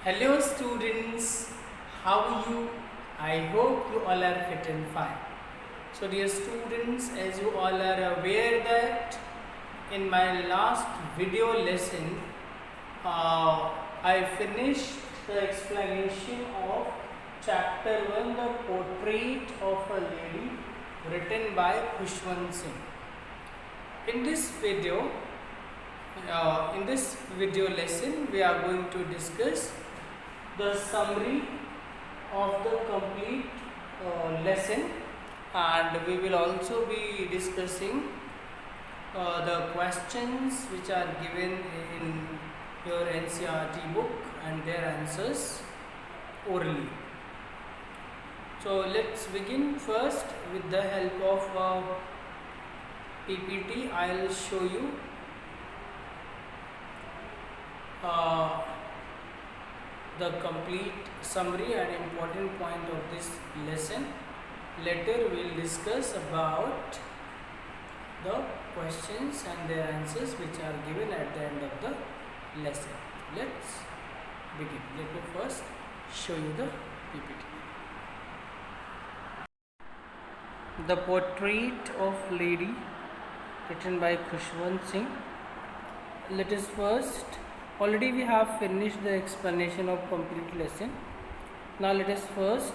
Hello students, how are you? I hope you all are fit and fine. So dear students, as you all are aware that in my last video lesson, I finished the explanation of chapter 1, the portrait of a lady written by Khushwant Singh. In this video lesson, we are going to discuss the summary of the complete lesson, and we will also be discussing the questions which are given in your NCERT book and their answers orally. So let's begin first with the help of PPT. I'll show you the complete summary and important point of this lesson. Later we'll discuss about the questions and their answers which are given at the end of the lesson. Let's begin. Let me first show you the PPT. The portrait of lady written by Khushwant Singh. Let us first, already we have finished the explanation of complete lesson. Now let us first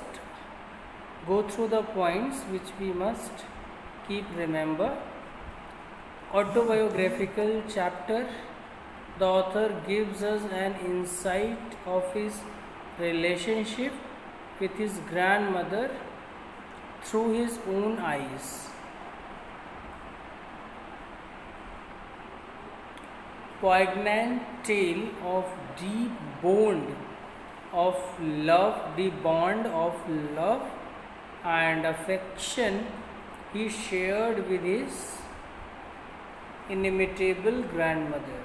go through the points which we must keep remember. Autobiographical chapter. The author gives us an insight of his relationship with his grandmother through his own eyes. Poignant tale of deep bond of love and affection he shared with his inimitable grandmother.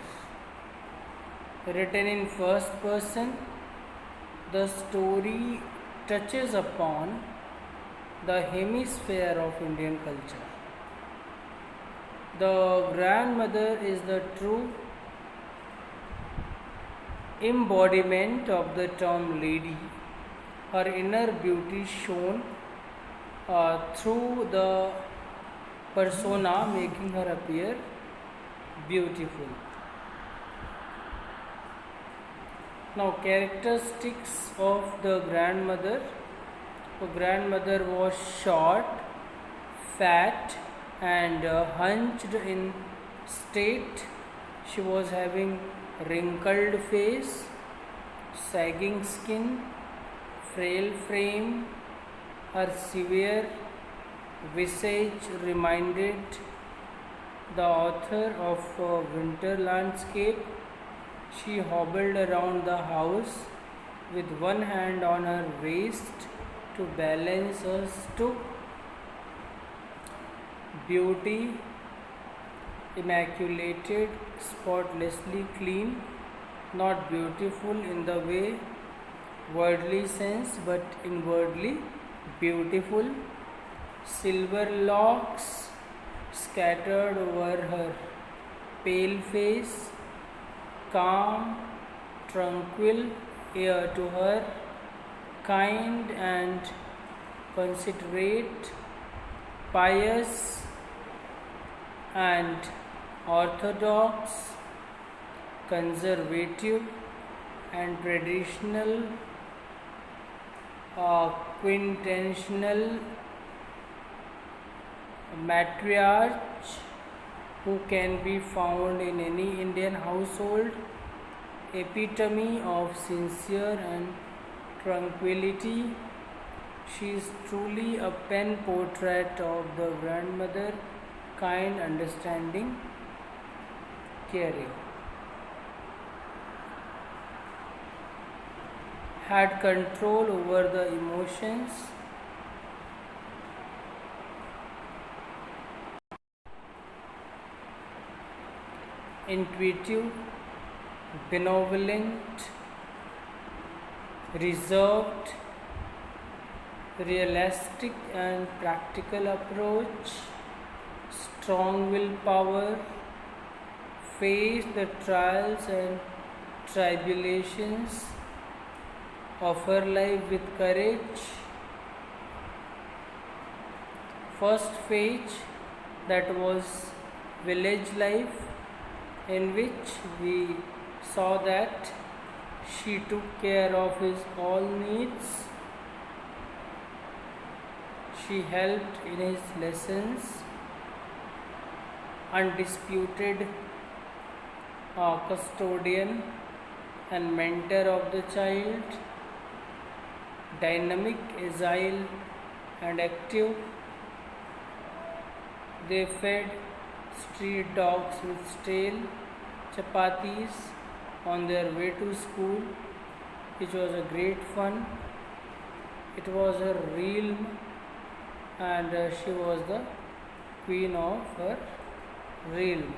Written in first person, the story touches upon the hemisphere of Indian culture. The grandmother is the true embodiment of the term lady. Her inner beauty shown through the persona, making her appear beautiful. Now, characteristics of the grandmother. The grandmother was short, fat, and hunched in state. She was having wrinkled face, sagging skin, frail frame. Her severe visage reminded the author of a winter landscape. She hobbled around the house with one hand on her waist to balance her stoop. Beauty, immaculated, spotlessly clean, not beautiful in the way worldly sense, but inwardly beautiful. Silver locks scattered over her pale face, calm, tranquil air to her, kind and considerate, pious and orthodox, conservative and traditional, quintessential matriarch who can be found in any Indian household, epitome of sincere and tranquility. She is truly a pen portrait of the grandmother, kind, understanding, caring. Had control over the emotions, intuitive, benevolent, reserved, realistic and practical approach, strong willpower, face the trials and tribulations of her life with courage. First phase, that was village life, in which we saw that she took care of his all needs. She helped in his lessons, undisputed custodian and mentor of the child, dynamic, agile and active. They fed street dogs with stale chapatis on their way to school, which was a great fun. It was her realm, and she was the queen of her realm.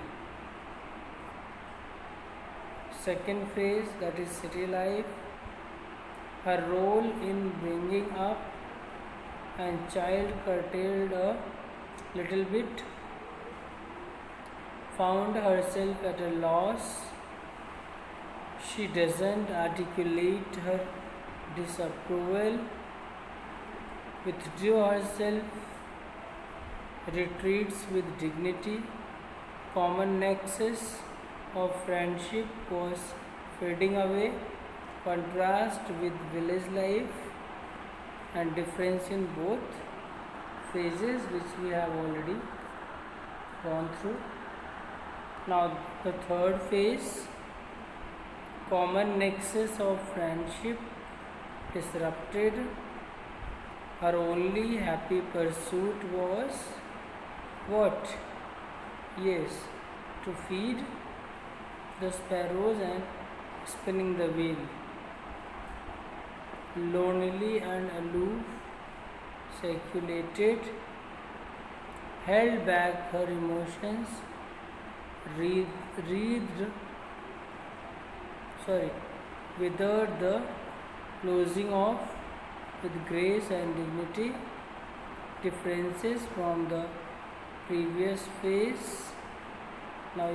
Second phase, that is city life. Her role in bringing up and child curtailed a little bit, found herself at a loss. She doesn't articulate her disapproval, withdrew herself, retreats with dignity. Common nexus of friendship was fading away. Contrast with village life and difference in both phases, which we have already gone through. Now the third phase, common nexus of friendship disrupted. Her only happy pursuit was what? Yes, to feed the sparrows and spinning the wheel. Lonely and aloof, circulated, held back her emotions, withered the closing off with grace and dignity. Differences from the previous phase. Now,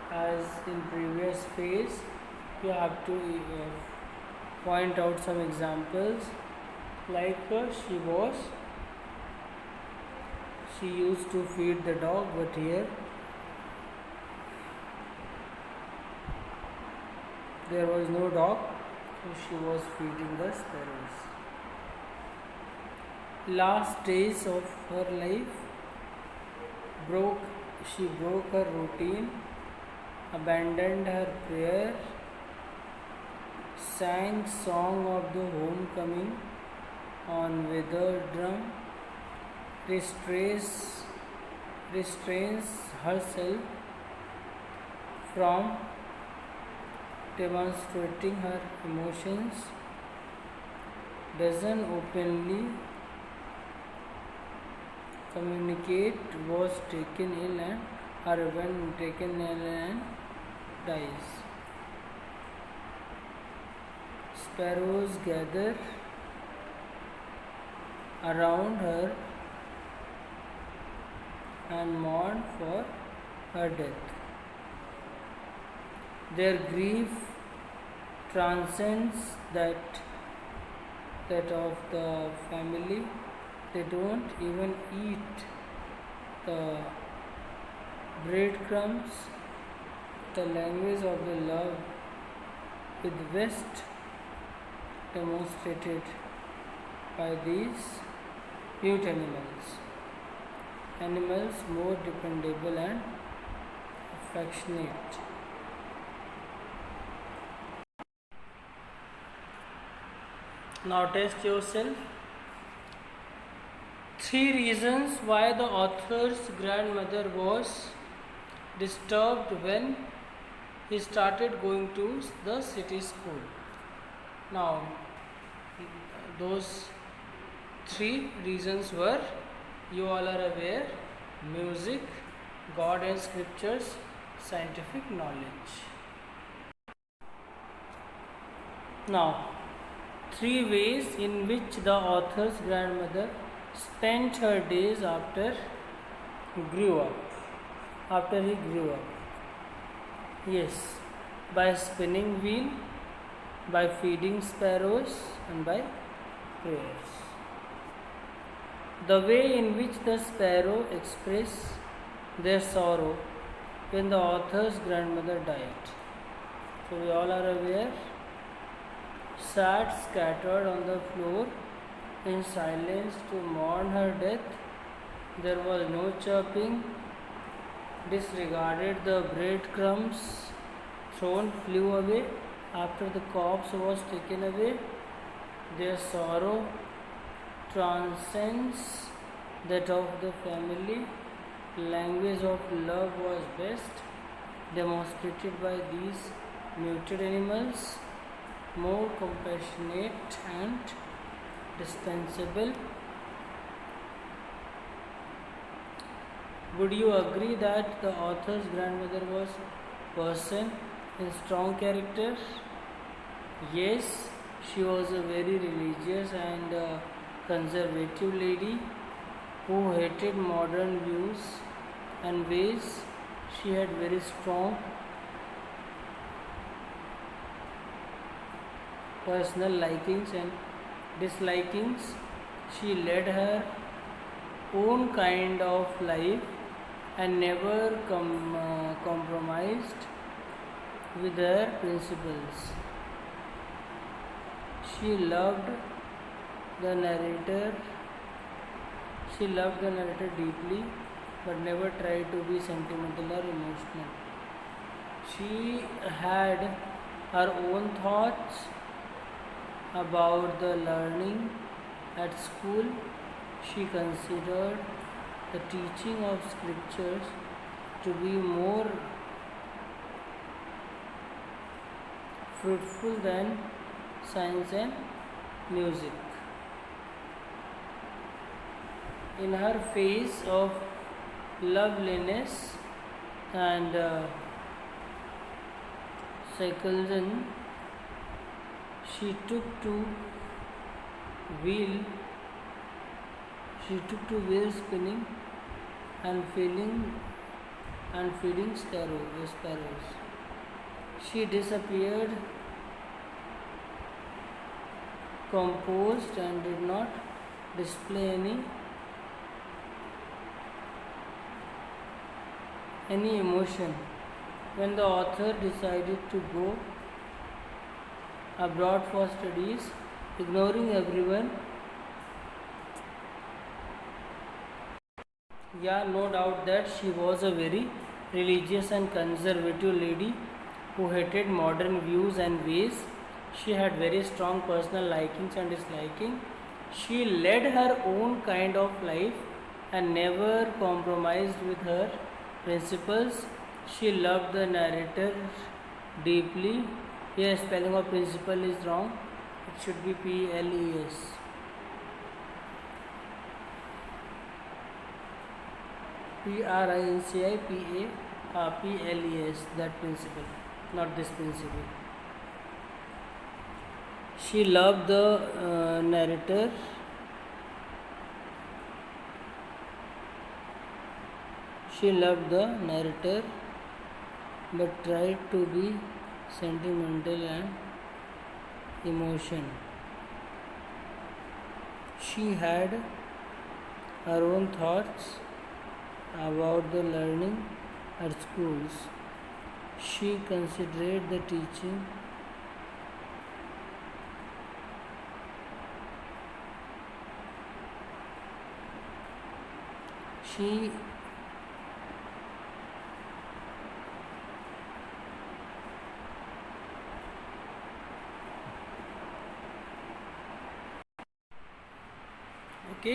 as in previous phase, you have to point out some examples, like she used to feed the dog, but here there was no dog, so she was feeding the sparrows. Last days of her life, she broke her routine, abandoned her prayer, sang song of the homecoming on withered drum, restrains herself from demonstrating her emotions, doesn't openly communicate, was taken ill and when taken ill and dies. Sparrows gather around her and mourn for her death. Their grief transcends that of the family. They don't even eat the breadcrumbs, the language of the love with West demonstrated by these mute animals more dependable and affectionate. Now test yourself. 3 reasons why the author's grandmother was disturbed when he started going to the city school. Now, those 3 reasons were, you all are aware, music, God and scriptures, scientific knowledge. Now, 3 ways in which the author's grandmother spent her days after he grew up. Yes, by spinning wheel, by feeding sparrows and by prayers. The way in which the sparrow express their sorrow when the author's grandmother died. So we all are aware, sat scattered on the floor in silence to mourn her death. There was no chirping, disregarded the breadcrumbs thrown flew away after the corpse was taken away. Their sorrow transcends that of the family. Language of love was best demonstrated by these muted animals, more compassionate and dispensable. Would you agree that the author's grandmother was a person in strong character? Yes, she was a very religious and conservative lady who hated modern views and ways. She had very strong personal likings and dislikings. She led her own kind of life and never compromised with her principles. She loved the narrator. She loved the narrator deeply, but never tried to be sentimental or emotional. She had her own thoughts about the learning at school. She considered the teaching of scriptures to be more fruitful than science and music. In her phase of loveliness and seclusion, she took to wheel spinning and feeding sparrows. She disappeared, composed, and did not display any emotion. When the author decided to go abroad for studies, ignoring everyone, no doubt that she was a very religious and conservative lady who hated modern views and ways. She had very strong personal likings and disliking. She led her own kind of life and never compromised with her principles. She loved the narrator deeply. Here, spelling of principle is wrong. It should be P-L-E-S. P-R-I-N-C-I-P-A-P-L-E-S, that principle, not this principle. She loved the narrator. She loved the narrator, but tried to be sentimental and emotion. She had her own thoughts about the learning at schools. She considered the teaching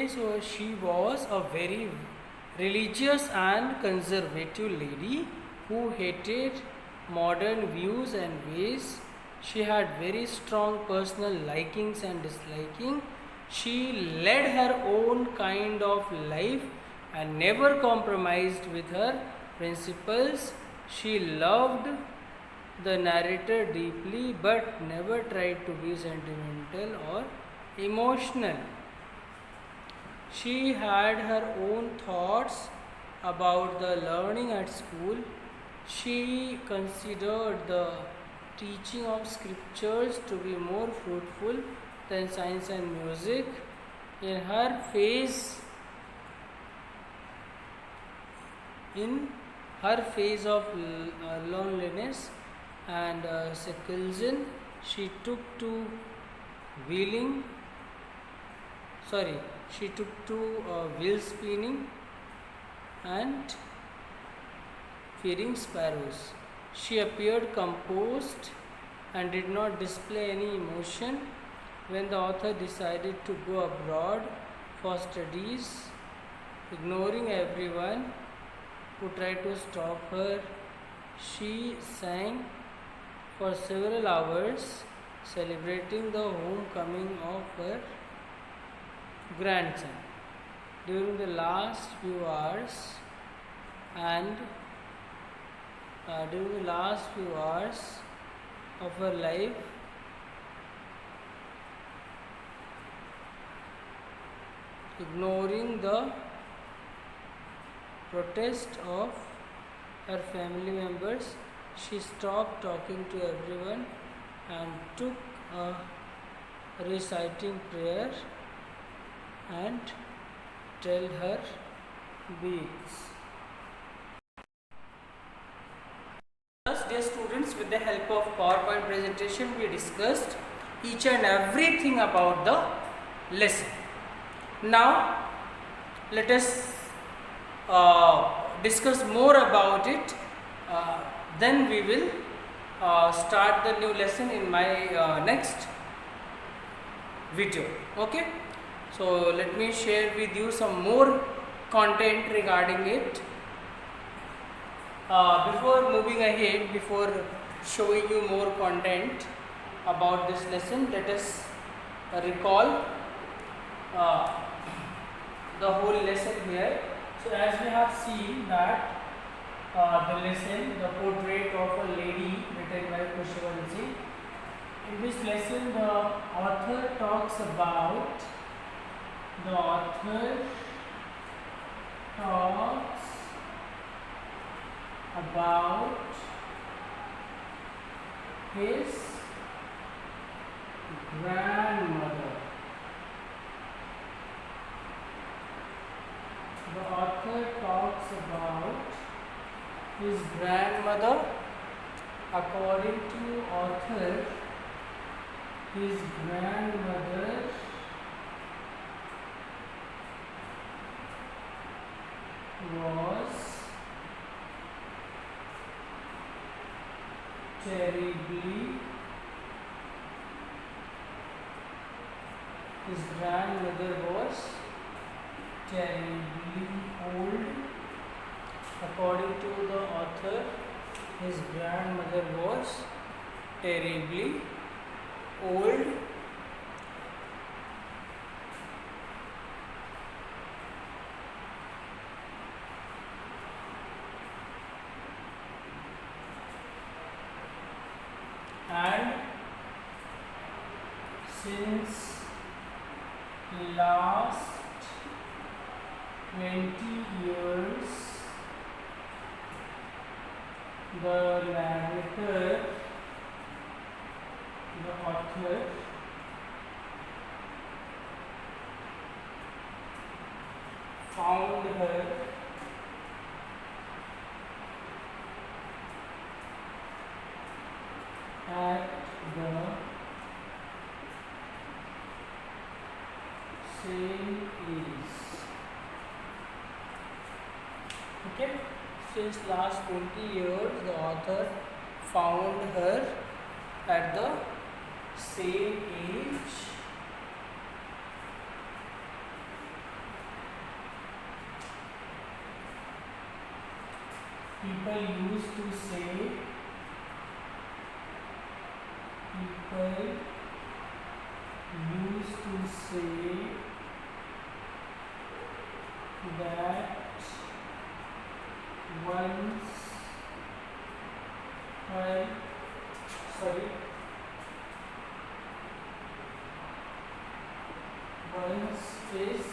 so she was a very religious and conservative lady who hated modern views and ways. She had very strong personal likings and disliking. She led her own kind of life and never compromised with her principles. She loved the narrator deeply but never tried to be sentimental or emotional. She had her own thoughts about the learning at school. She considered the teaching of scriptures to be more fruitful than science and music. In her phase of loneliness and seclusion, she took to wheel spinning and feeding sparrows. She appeared composed and did not display any emotion. When the author decided to go abroad for studies, ignoring everyone who tried to stop her, she sang for several hours, celebrating the homecoming of her grandson. During the last few hours of her life, ignoring the protest of her family members, she stopped talking to everyone and took a reciting prayer and tell her beads. Thus, dear students, with the help of PowerPoint presentation, we discussed each and everything about the lesson. Now, let us discuss more about it. Then we will start the new lesson in my next video. Okay. So let me share with you some more content regarding it. Before moving ahead, before showing you more content about this lesson, let us recall the whole lesson here. So as we have seen that the lesson, the portrait of a lady written by Khushavanshi. In this lesson, the author talks about his grandmother. The author talks about his grandmother. According to author, his grandmother was terribly old. According to the author, his grandmother was terribly old. And since last 20 years, the narrator, the author, found her at the same age. Okay, since last 20 years, the author found her at the same age. People used to say that once his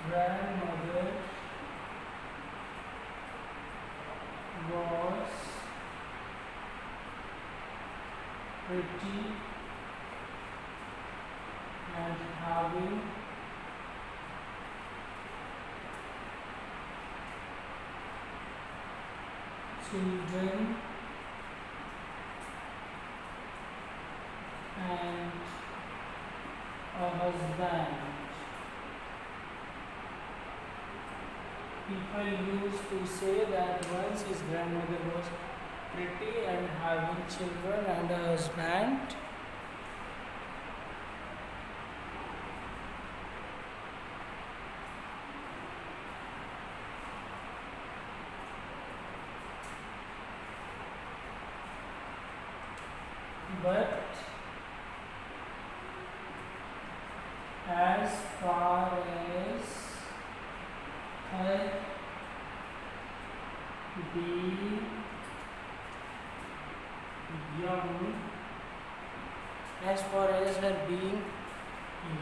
grandmother was pretty and having children and a husband. People used to say that once his grandmother was pretty and having children and a husband. But as far as her being young, as far as her being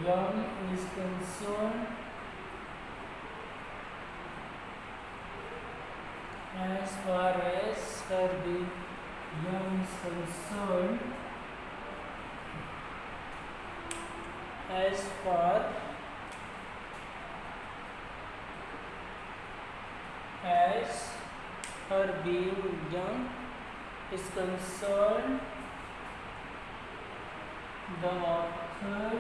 young is concerned, as far as her being young is concerned, as far as her being young is concerned, the author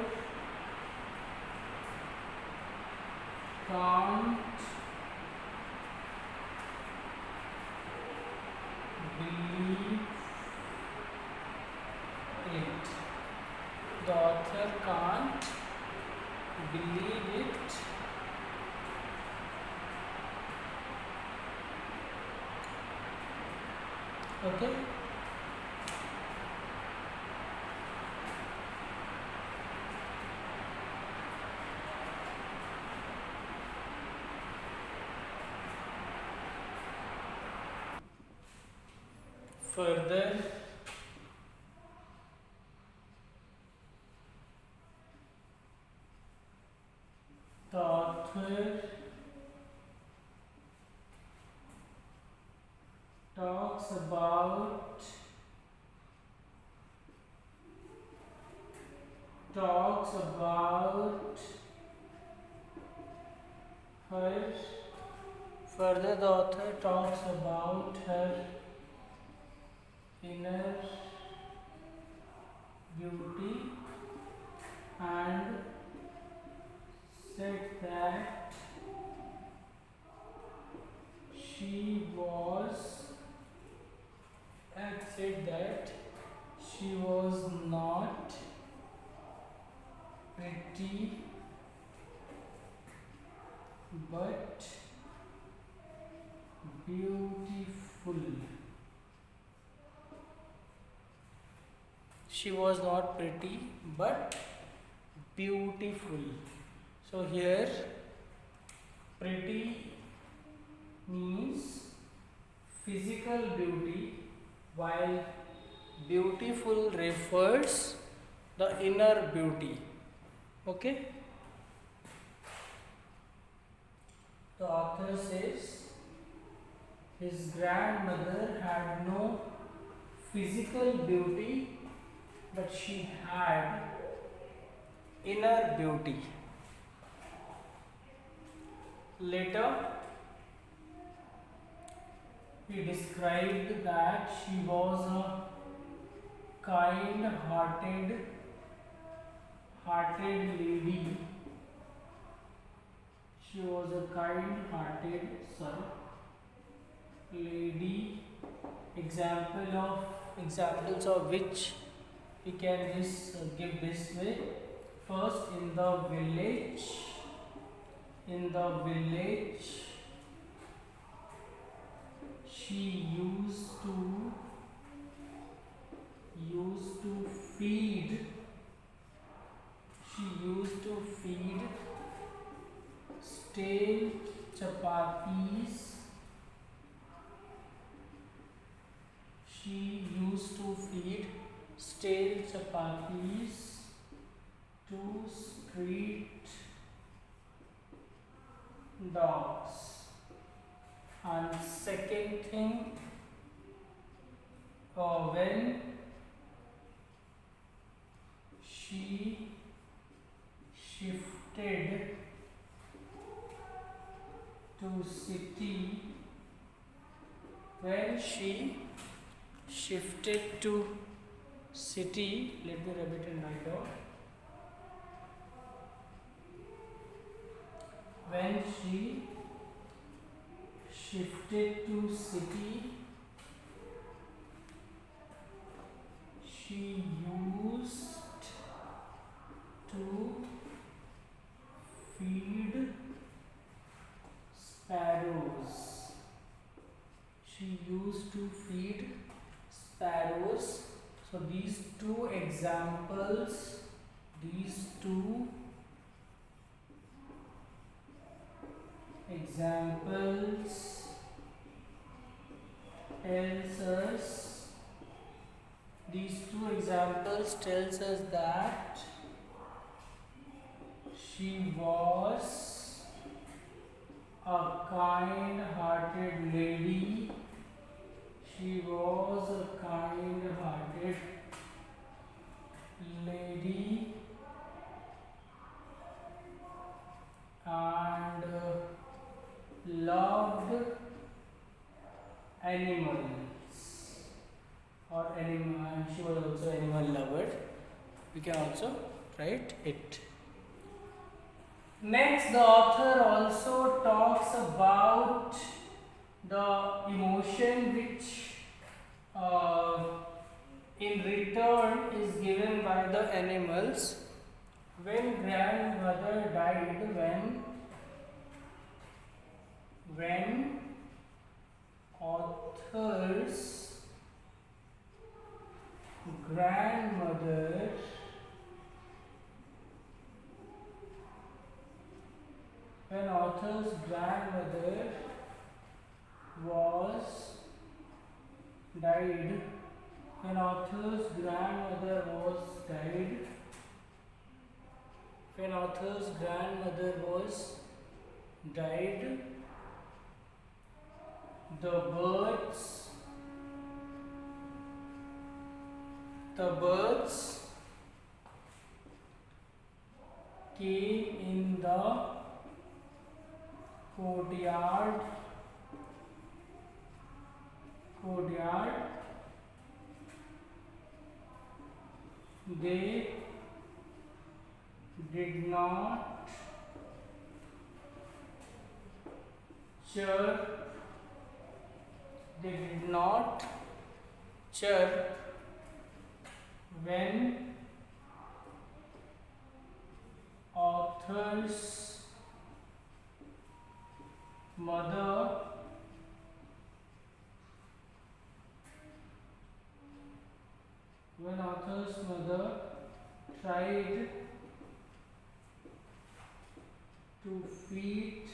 can't believe it. The author can't believe it. Okay. Further, the author talks about her. Further, the author talks about her inner beauty and said that she was not pretty but beautiful. She was not pretty but beautiful. So here pretty means physical beauty, while beautiful refers the inner beauty. Okay. The author says his grandmother had no physical beauty, but she had inner beauty. Later, he described that she was a kind-hearted lady. She was a kind-hearted lady. Examples of which we can give this way. First, in the village, she used to feed stale chapatis. She used to feed stale chapatis to street dogs. And second thing, when she shifted to city, when she shifted to city, let me rub it and write out. When she shifted to city, she used to feed sparrows. She used to feed sparrows. So these two examples tells us that she was a kind-hearted lady. She was a kind-hearted lady and loved animals, or animal, and she was also animal lover. We can also write it. Next, the author also talks about the emotion which in return is given by the animals. When grandmother died, when author's grandmother was died, when author's grandmother died, the birds came in the courtyard. They did not chirp. When author's mother tried to feed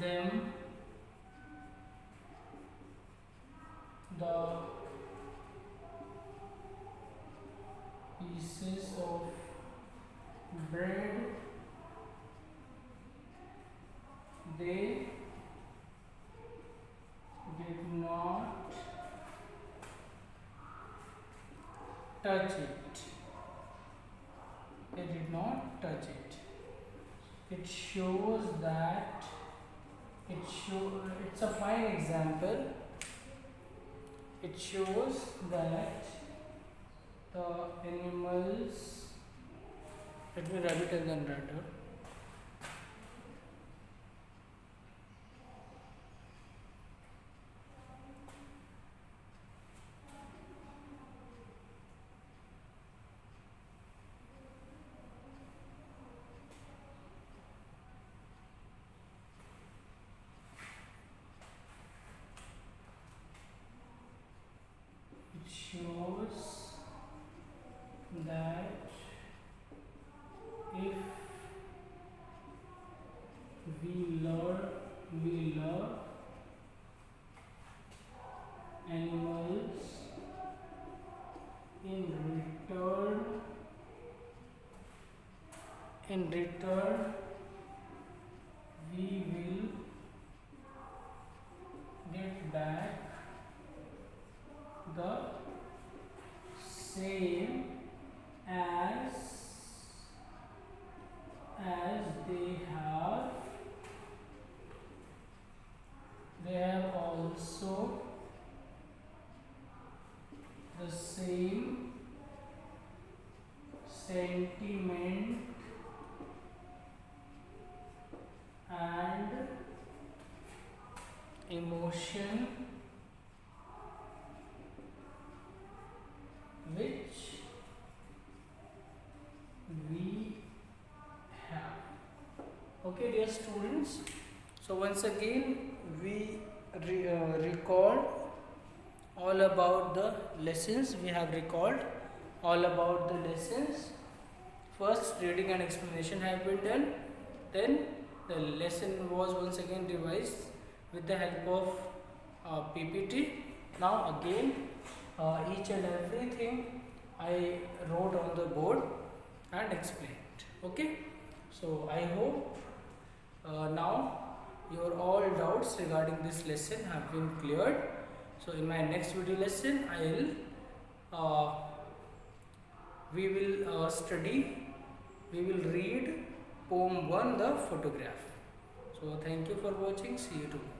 them the pieces of bread, they did not touch it. It shows that it's a fine example. It shows that the animals, let me rub it and then write out. It shows that if we love animals, in return we will get back emotion which we have. Okay, dear students, so once again we recalled all about the lessons. We have recalled all about the lessons. First, reading and explanation have been done. Then the lesson was once again revised with the help of PPT. Now again each and everything I wrote on the board and explained. Okay, so I hope now your all doubts regarding this lesson have been cleared. So in my next video lesson I will we will we will read poem 1, the photograph. So thank you for watching. See you tomorrow.